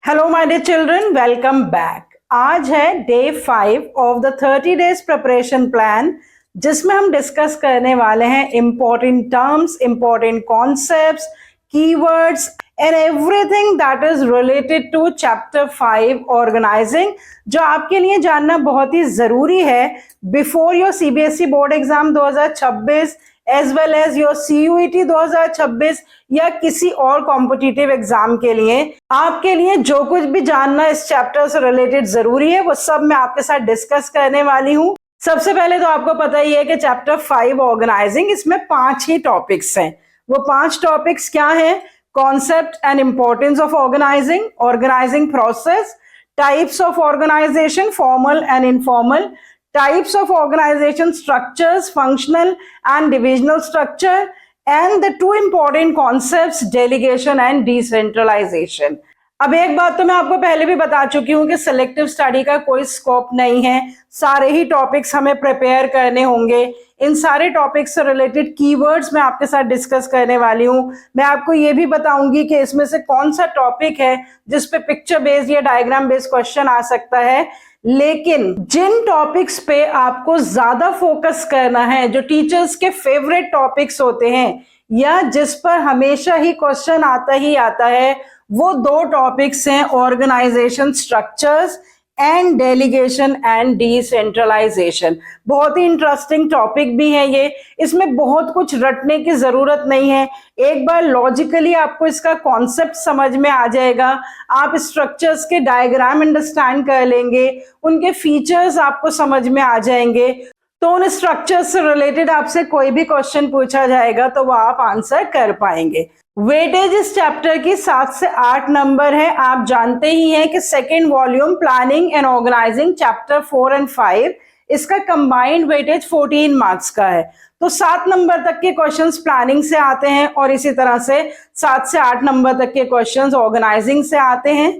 Hello my dear children, welcome back. आज है day 5 of the 30 days preparation plan, जिसमें हम डिस्कस करने वाले हैं important terms, important concepts, keywords and everything that is related to chapter 5 organising, जो आपके लिए जानना बहुत ही जरूरी है before your CBSE board exam 2026 as well as your CUET 2026 या किसी और कॉम्पिटिटिव एग्जाम के लिए। आपके लिए जो कुछ भी जानना इस चैप्टर से रिलेटेड जरूरी है वो सब मैं आपके साथ डिस्कस करने वाली हूँ। सबसे पहले तो आपको पता ही है कि चैप्टर 5 ऑर्गेनाइजिंग, इसमें 5 ही टॉपिक्स हैं। वो 5 टॉपिक्स क्या हैं? Concept and importance of organising, organising process, types of organisation formal and informal, types of organization structures, functional and divisional structure, and the 2 important concepts, delegation and decentralization. अब एक बात तो मैं आपको पहले भी बता चुकी हूँ कि सिलेक्टिव स्टडी का कोई स्कोप नहीं है, सारे ही टॉपिक्स हमें प्रिपेयर करने होंगे। इन सारे टॉपिक्स से रिलेटेड कीवर्ड्स मैं आपके साथ डिस्कस करने वाली हूँ। मैं आपको ये भी बताऊंगी कि इसमें से कौन सा टॉपिक है जिस पे पिक्चर बेस्ड या डायग्राम बेस्ड क्वेश्चन आ सकता है। लेकिन जिन टॉपिक्स पे आपको ज्यादा फोकस करना है, जो टीचर्स के फेवरेट टॉपिक्स होते हैं या जिस पर हमेशा ही क्वेश्चन आता है, वो 2 टॉपिक्स हैं, organisation structures and delegation and decentralisation. बहुत ही इंटरेस्टिंग टॉपिक भी है ये, इसमें बहुत कुछ रटने की जरूरत नहीं है। एक बार लॉजिकली आपको इसका कॉन्सेप्ट समझ में आ जाएगा, आप स्ट्रक्चर्स के डायग्राम अंडरस्टैंड कर लेंगे, उनके फीचर्स आपको समझ में आ जाएंगे, तो उन स्ट्रक्चर्स से रिलेटेड आपसे कोई भी क्वेश्चन पूछा जाएगा तो वो आप आंसर कर पाएंगे। वेटेज इस चैप्टर की 7 से 8 नंबर है। आप जानते ही हैं कि second volume planning and organising chapter 4 and 5, इसका कंबाइंड वेटेज 14 मार्क्स का है। तो 7 नंबर तक के क्वेश्चंस प्लानिंग से आते हैं और इसी तरह से 7 से 8 नंबर तक के क्वेश्चंस ऑर्गेनाइजिंग से आते हैं।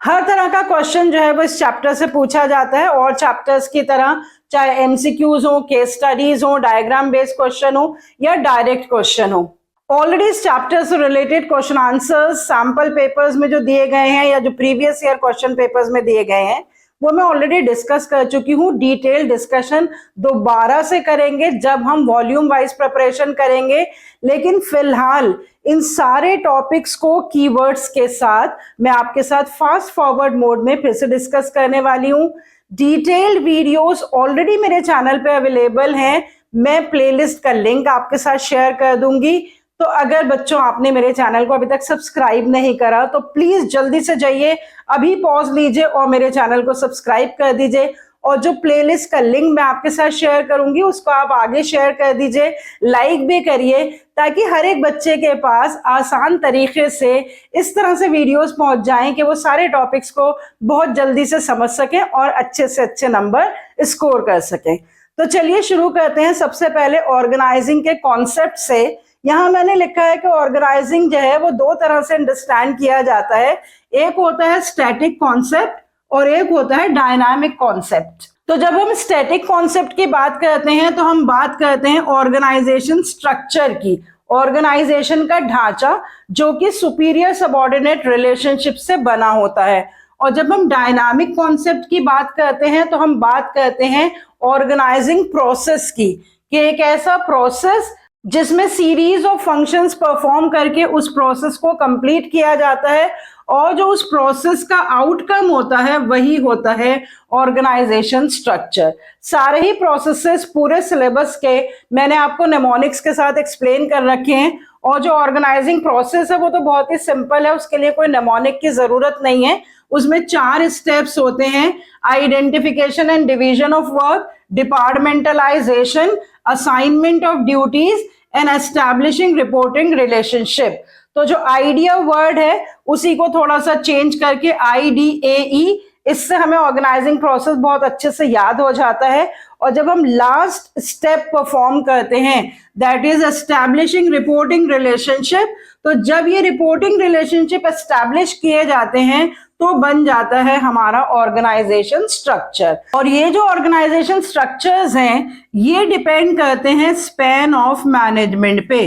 हर तरह का क्वेश्चन जो है वो इस चैप्टर से पूछा जाता है, और चैप्टर्स की तरह, चाहे एमसीक्यूज हो, केस स्टडीज हो, डायग्राम बेस्ड क्वेश्चन हो या डायरेक्ट क्वेश्चन हो। ऑलरेडी इस चैप्टर से related question answers sample papers में जो दिए गए हैं या जो प्रीवियस ईयर क्वेश्चन पेपर्स में दिए गए हैं वो मैं ऑलरेडी डिस्कस कर चुकी हूँ। डिटेल डिस्कशन दोबारा से करेंगे जब हम वॉल्यूम वाइज प्रिपरेशन करेंगे, लेकिन फिलहाल इन सारे टॉपिक्स को कीवर्ड्स के साथ मैं आपके साथ फास्ट फॉरवर्ड मोड में फिर से डिस्कस करने वाली हूँ। डिटेल्ड वीडियोस ऑलरेडी मेरे चैनल पे अवेलेबल हैं, मैं प्लेलिस्ट का लिंक आपके साथ शेयर कर दूंगी। तो अगर बच्चों आपने मेरे चैनल को अभी तक सब्सक्राइब नहीं करा तो प्लीज जल्दी से जाइए, अभी पॉज लीजिए और मेरे चैनल को सब्सक्राइब कर दीजिए, और जो प्लेलिस्ट का लिंक मैं आपके साथ शेयर करूंगी उसको आप आगे शेयर कर दीजिए, लाइक भी करिए, ताकि हर एक बच्चे के पास आसान तरीके से इस तरह से वीडियोस पहुंच जाएं कि वो सारे टॉपिक्स को बहुत जल्दी से समझ सकें और अच्छे से अच्छे नंबर स्कोर कर सकें। तो चलिए शुरू करते हैं। सबसे पहले ऑर्गेनाइजिंग के कॉन्सेप्ट से। यहाँ मैंने लिखा है कि ऑर्गेनाइजिंग जो है वो 2 तरह से अंडरस्टैंड किया जाता है, एक होता है स्टैटिक कॉन्सेप्ट और एक होता है डायनामिक कॉन्सेप्ट। तो जब हम स्टैटिक कॉन्सेप्ट की बात करते हैं तो हम बात करते हैं ऑर्गेनाइजेशन स्ट्रक्चर की, ऑर्गेनाइजेशन का ढांचा जो कि सुपीरियर सबऑर्डिनेट रिलेशनशिप से बना होता है। और जब हम डायनामिक कॉन्सेप्ट की बात करते हैं तो हम बात करते हैं ऑर्गेनाइजिंग प्रोसेस की, कि एक ऐसा प्रोसेस जिसमें सीरीज ऑफ फंक्शंस परफॉर्म करके उस प्रोसेस को कंप्लीट किया जाता है, और जो उस प्रोसेस का आउटकम होता है वही होता है ऑर्गेनाइजेशन स्ट्रक्चर। सारे ही प्रोसेसेस पूरे सिलेबस के मैंने आपको नेमोनिक्स के साथ एक्सप्लेन कर रखे हैं, और जो ऑर्गेनाइजिंग प्रोसेस है वो तो बहुत ही सिंपल है, उसके लिए कोई नेमोनिक की जरूरत नहीं है। उसमें 4 स्टेप्स होते हैं: identification and division of work, departmentalisation, assignment of duties and establishing reporting relationship. तो जो आइडिया वर्ड है उसी को थोड़ा सा चेंज करके IDAE, इससे हमें ऑर्गेनाइजिंग प्रोसेस बहुत अच्छे से याद हो जाता है। और जब हम लास्ट स्टेप परफॉर्म करते हैं, that is establishing reporting relationship, तो जब ये रिपोर्टिंग रिलेशनशिप एस्टैब्लिश किए जाते हैं तो बन जाता है हमारा ऑर्गेनाइजेशन स्ट्रक्चर। और ये जो ऑर्गेनाइजेशन स्ट्रक्चर्स हैं ये डिपेंड करते हैं स्पैन ऑफ मैनेजमेंट पे।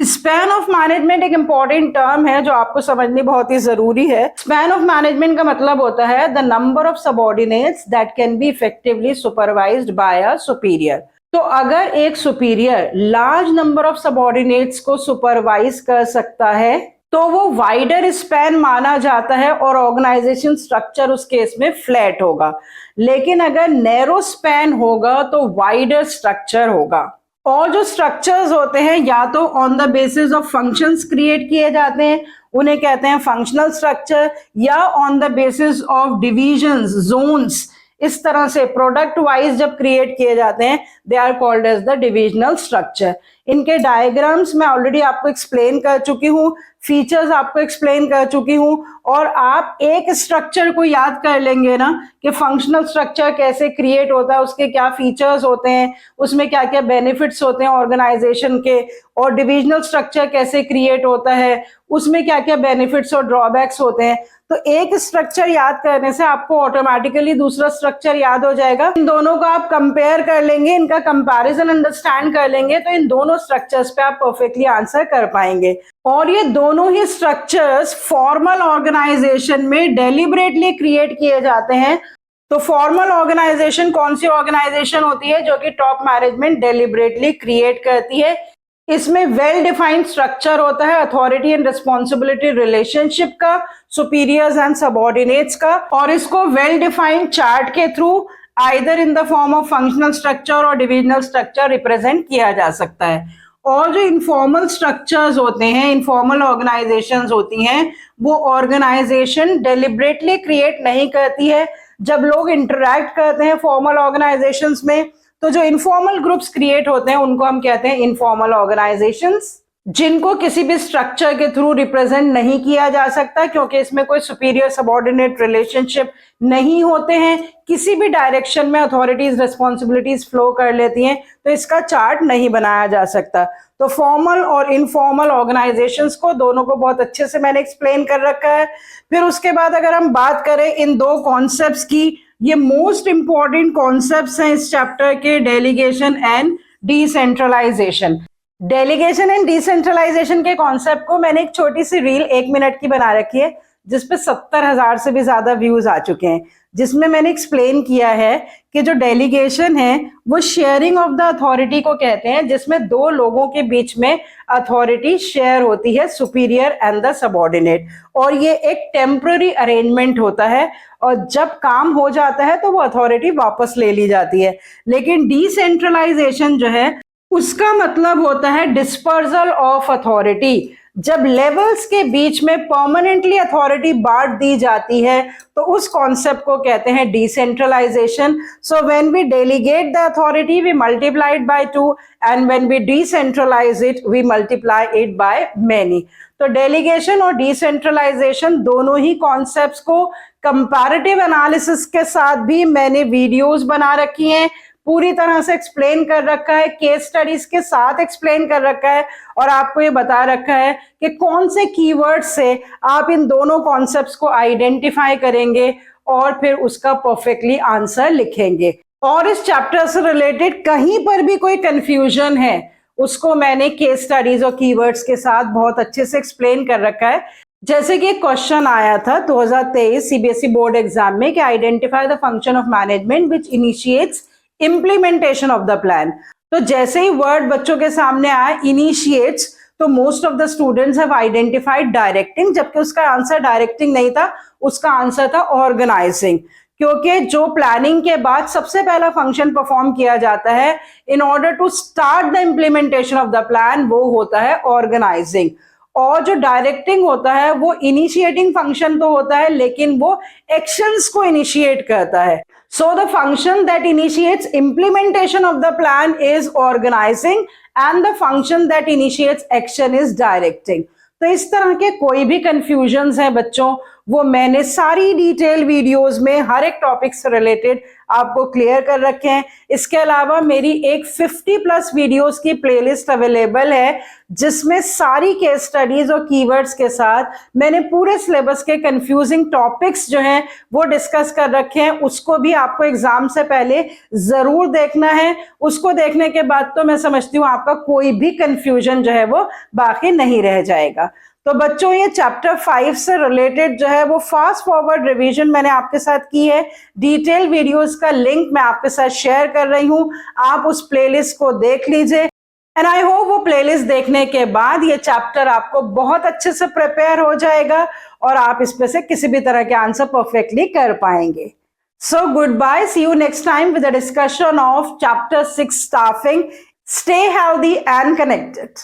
स्पैन ऑफ मैनेजमेंट एक इंपॉर्टेंट टर्म है जो आपको समझनी बहुत ही जरूरी है। स्पैन ऑफ मैनेजमेंट का मतलब होता है the number of subordinates that can be effectively supervised by a superior. तो अगर एक superior large number of subordinates को सुपरवाइज कर सकता है तो वो वाइडर स्पैन माना जाता है और ऑर्गेनाइजेशन स्ट्रक्चर उस केस में फ्लैट होगा। लेकिन अगर नैरो स्पैन होगा तो वाइडर स्ट्रक्चर होगा। और जो स्ट्रक्चर्स होते हैं या तो on the basis of functions create किए जाते हैं, उन्हें कहते हैं फंक्शनल स्ट्रक्चर, या on the basis of divisions, zones, इस तरह से प्रोडक्ट वाइज जब क्रिएट किए जाते हैं they are called as the divisional structure. इनके डायग्राम्स मैं ऑलरेडी आपको एक्सप्लेन कर चुकी हूँ, फीचर्स आपको एक्सप्लेन कर चुकी हूँ, और आप एक स्ट्रक्चर को याद कर लेंगे ना कि फंक्शनल स्ट्रक्चर कैसे क्रिएट होता है, उसके क्या फीचर्स होते हैं, उसमें क्या क्या बेनिफिट्स होते हैं ऑर्गेनाइजेशन के, और डिविजनल स्ट्रक्चर कैसे क्रिएट होता है, उसमें क्या क्या बेनिफिट्स और ड्रॉबैक्स होते हैं। तो एक स्ट्रक्चर याद करने से आपको ऑटोमेटिकली दूसरा स्ट्रक्चर याद हो जाएगा। इन दोनों को आप कंपेयर कर लेंगे, इनका कंपैरिजन अंडरस्टैंड कर लेंगे तो इन दोनों स्ट्रक्चर्स पे आप परफेक्टली आंसर कर पाएंगे। और ये दोनों ही स्ट्रक्चर्स फॉर्मल ऑर्गेनाइजेशन में डेलिबरेटली क्रिएट किए जाते हैं। तो फॉर्मल ऑर्गेनाइजेशन कौन सी ऑर्गेनाइजेशन होती है? जो कि टॉप मैनेजमेंट डेलिबरेटली क्रिएट करती है। इसमें वेल डिफाइंड स्ट्रक्चर होता है अथॉरिटी एंड रिस्पॉन्सिबिलिटी रिलेशनशिप का, सुपीरियर्स एंड सबऑर्डिनेट्स का, और इसको वेल डिफाइंड चार्ट के through either in the form of functional structure और डिविजनल स्ट्रक्चर रिप्रेजेंट किया जा सकता है। और जो इनफॉर्मल स्ट्रक्चर्स होते हैं, इनफॉर्मल ऑर्गेनाइजेशंस होती हैं, वो ऑर्गेनाइजेशन डेलिबरेटली क्रिएट नहीं करती है। जब लोग इंटरैक्ट करते हैं फॉर्मल ऑर्गेनाइजेशंस में तो जो इनफॉर्मल ग्रुप्स क्रिएट होते हैं उनको हम कहते हैं इनफॉर्मल ऑर्गेनाइजेशंस, जिनको किसी भी स्ट्रक्चर के थ्रू रिप्रेजेंट नहीं किया जा सकता क्योंकि इसमें कोई सुपीरियर सबऑर्डिनेट रिलेशनशिप नहीं होते हैं। किसी भी डायरेक्शन में अथॉरिटीज रिस्पॉन्सिबिलिटीज फ्लो कर लेती हैं तो इसका चार्ट नहीं बनाया जा सकता। तो फॉर्मल और इनफॉर्मल ऑर्गेनाइजेशंस को दोनों को बहुत अच्छे से मैंने एक्सप्लेन कर रखा है। फिर उसके बाद अगर हम बात करें इन दो कॉन्सेप्ट्स की, ये मोस्ट इंपॉर्टेंट कॉन्सेप्ट्स हैं इस चैप्टर के, delegation and decentralisation. Delegation and decentralisation के कॉन्सेप्ट को मैंने एक छोटी सी रील 1 मिनट की बना रखी है जिसपे 70,000 से भी ज्यादा व्यूज आ चुके हैं, जिसमें मैंने एक्सप्लेन किया है कि जो डेलीगेशन है वो शेयरिंग ऑफ द अथॉरिटी को कहते हैं, जिसमें दो लोगों के बीच में अथॉरिटी शेयर होती है, सुपीरियर एंड द सबऑर्डिनेट, और ये एक टेम्पररी अरेंजमेंट होता है और जब काम हो जाता है तो वो अथॉरिटी वापस ले ली जाती है। लेकिन डिसेंट्रलाइजेशन जो है उसका मतलब होता है डिस्पर्सल ऑफ अथॉरिटी। जब लेवल्स के बीच में परमानेंटली अथॉरिटी बांट दी जाती है तो उस कॉन्सेप्ट को कहते हैं decentralisation. So when we delegate the authority we multiply it by 2 and when we decentralise it we multiply it by many. तो डेलीगेशन और डिसेंट्रलाइजेशन दोनों ही कॉन्सेप्ट्स को कंपैरेटिव एनालिसिस के साथ भी मैंने वीडियोस बना रखी हैं, पूरी तरह से एक्सप्लेन कर रखा है, केस स्टडीज के साथ एक्सप्लेन कर रखा है, और आपको ये बता रखा है कि कौन से कीवर्ड से आप इन दोनों कॉन्सेप्ट्स को आइडेंटिफाई करेंगे और फिर उसका परफेक्टली आंसर लिखेंगे। और इस चैप्टर से रिलेटेड कहीं पर भी कोई कंफ्यूजन है उसको मैंने केस स्टडीज और कीवर्ड्स के साथ बहुत अच्छे से एक्सप्लेन कर रखा है। जैसे कि एक क्वेश्चन आया था 2023 सीबीएसई बोर्ड एग्जाम में कि identify the function of management which initiates implementation of the plan. तो जैसे ही वर्ड बच्चों के सामने आया इनिशिएट्स तो most of the students have identified directing, जबकि उसका आंसर डायरेक्टिंग नहीं था, उसका आंसर था ऑर्गेनाइजिंग। क्योंकि जो प्लानिंग के बाद सबसे पहला फंक्शन परफॉर्म किया जाता है in order to start the implementation of the plan वो होता है ऑर्गेनाइजिंग। और जो डायरेक्टिंग होता है वो इनिशिएटिंग फंक्शन तो होता है लेकिन वो एक्शंस को इनिशिएट करता है। So the function that initiates implementation of the plan is organizing and the function that initiates action is directing. तो इस तरह के कोई भी कंफ्यूजन्स हैं बच्चों वो मैंने सारी डिटेल वीडियोस में हर एक टॉपिक से रिलेटेड आपको क्लियर कर रखे हैं। इसके अलावा मेरी एक 50 प्लस वीडियोस की प्लेलिस्ट अवेलेबल है जिसमें सारी केस स्टडीज और कीवर्ड्स के साथ मैंने पूरे सिलेबस के कंफ्यूजिंग टॉपिक्स जो हैं वो डिस्कस कर रखे हैं। उसको भी आपको एग्जाम से पहले जरूर देखना है। उसको देखने के बाद तो मैं समझती हूँ आपका कोई भी कंफ्यूजन जो है वो बाकी नहीं रह जाएगा। तो बच्चों ये चैप्टर 5 से रिलेटेड जो है वो फास्ट फॉरवर्ड रिवीजन मैंने आपके साथ की है। डिटेल वीडियोस का लिंक मैं आपके साथ शेयर कर रही हूं, आप उस प्लेलिस्ट को देख लीजिए। एंड आई होप वो प्लेलिस्ट देखने के बाद ये चैप्टर आपको बहुत अच्छे से प्रिपेयर हो जाएगा और आप इसमें से किसी भी तरह के आंसर परफेक्टली कर पाएंगे। So goodbye, see you next time with a discussion of chapter 6 staffing. Stay healthy and connected.